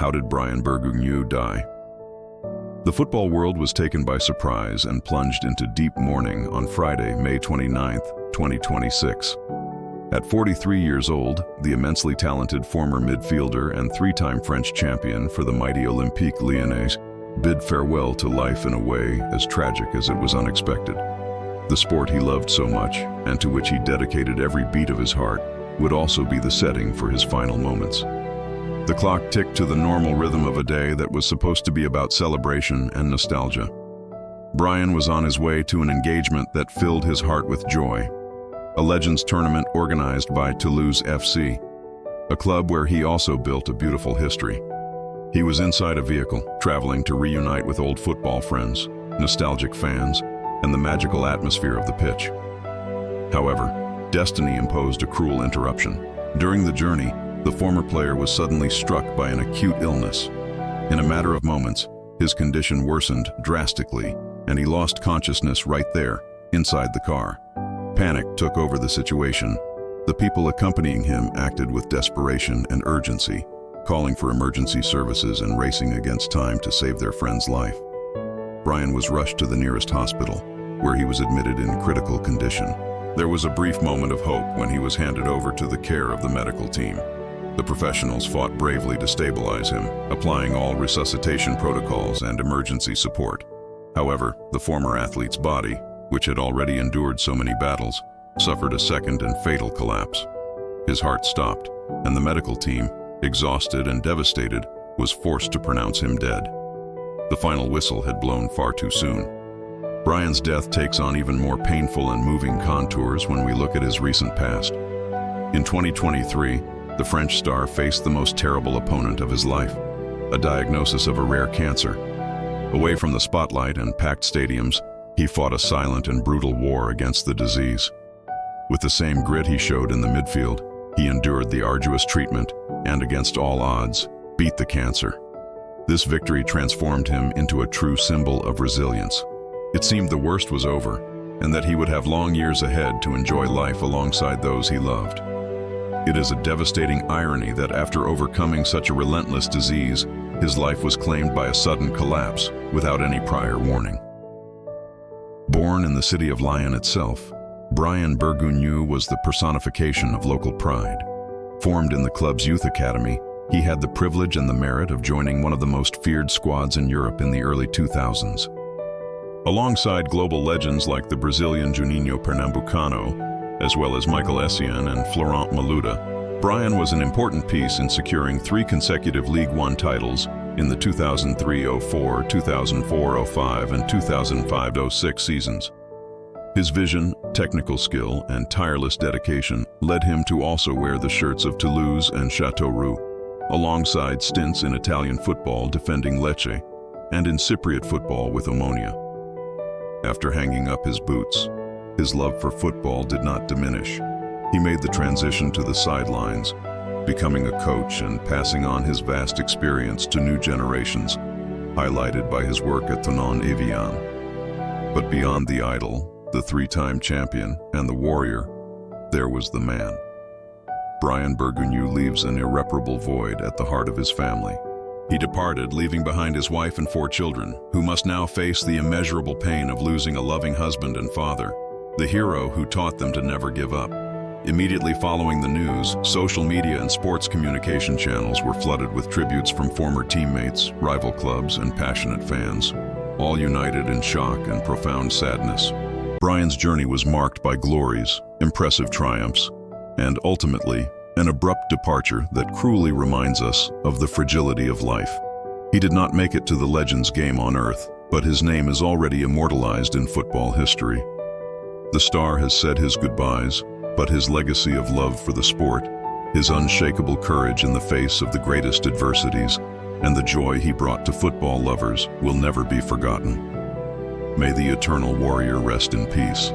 How did Bryan Bergougnoux die? The football world was taken by surprise and plunged into deep mourning on Friday, May 29, 2026. At 43 years old, the immensely talented former midfielder and three-time French champion for the mighty Olympique Lyonnais bid farewell to life in a way as tragic as it was unexpected. The sport he loved so much, and to which he dedicated every beat of his heart, would also be the setting for his final moments. The clock ticked to the normal rhythm of a day that was supposed to be about celebration and nostalgia. Bryan was on his way to an engagement that filled his heart with joy. A Legends tournament organized by Toulouse FC, a club where he also built a beautiful history. He was inside a vehicle, traveling to reunite with old football friends, nostalgic fans, and the magical atmosphere of the pitch. However, destiny imposed a cruel interruption. During the journey, the former player was suddenly struck by an acute illness. In a matter of moments, his condition worsened drastically, and he lost consciousness right there, inside the car. Panic took over the situation. The people accompanying him acted with desperation and urgency, calling for emergency services and racing against time to save their friend's life. Bryan was rushed to the nearest hospital, where he was admitted in critical condition. There was a brief moment of hope when he was handed over to the care of the medical team. The professionals fought bravely to stabilize him, applying all resuscitation protocols and emergency support. However, the former athlete's body, which had already endured so many battles, suffered a second and fatal collapse. His heart stopped, and the medical team, exhausted and devastated, was forced to pronounce him dead. The final whistle had blown far too soon. Bryan's death takes on even more painful and moving contours when we look at his recent past. In 2023, the French star faced the most terrible opponent of his life, a diagnosis of a rare cancer. Away from the spotlight and packed stadiums, he fought a silent and brutal war against the disease. With the same grit he showed in the midfield, he endured the arduous treatment and, against all odds, beat the cancer. This victory transformed him into a true symbol of resilience. It seemed the worst was over, and that he would have long years ahead to enjoy life alongside those he loved. It is a devastating irony that after overcoming such a relentless disease, his life was claimed by a sudden collapse without any prior warning. Born in the city of Lyon itself, Bryan Bergougnoux was the personification of local pride. Formed in the club's youth academy, he had the privilege and the merit of joining one of the most feared squads in Europe in the early 2000s. Alongside global legends like the Brazilian Juninho Pernambucano, as well as Michael Essien and Florent Malouda, Bryan was an important piece in securing 3 consecutive League One titles in the 2003-04, 2004-05, and 2005-06 seasons. His vision, technical skill, and tireless dedication led him to also wear the shirts of Toulouse and Châteauroux, alongside stints in Italian football defending Lecce and in Cypriot football with Omonia. After hanging up his boots, his love for football did not diminish. He made the transition to the sidelines, becoming a coach and passing on his vast experience to new generations, highlighted by his work at Thonon-Evian. But beyond the idol, the 3-time champion, and the warrior, there was the man. Bryan Bergougnoux leaves an irreparable void at the heart of his family. He departed, leaving behind his wife and 4 children, who must now face the immeasurable pain of losing a loving husband and father, the hero who taught them to never give up. Immediately following the news, social media and sports communication channels were flooded with tributes from former teammates, rival clubs, and passionate fans, all united in shock and profound sadness. Bryan's journey was marked by glories, impressive triumphs, and ultimately, an abrupt departure that cruelly reminds us of the fragility of life. He did not make it to the Legends game on Earth, but his name is already immortalized in football history. The star has said his goodbyes, but his legacy of love for the sport, his unshakable courage in the face of the greatest adversities, and the joy he brought to football lovers will never be forgotten. May the eternal warrior rest in peace.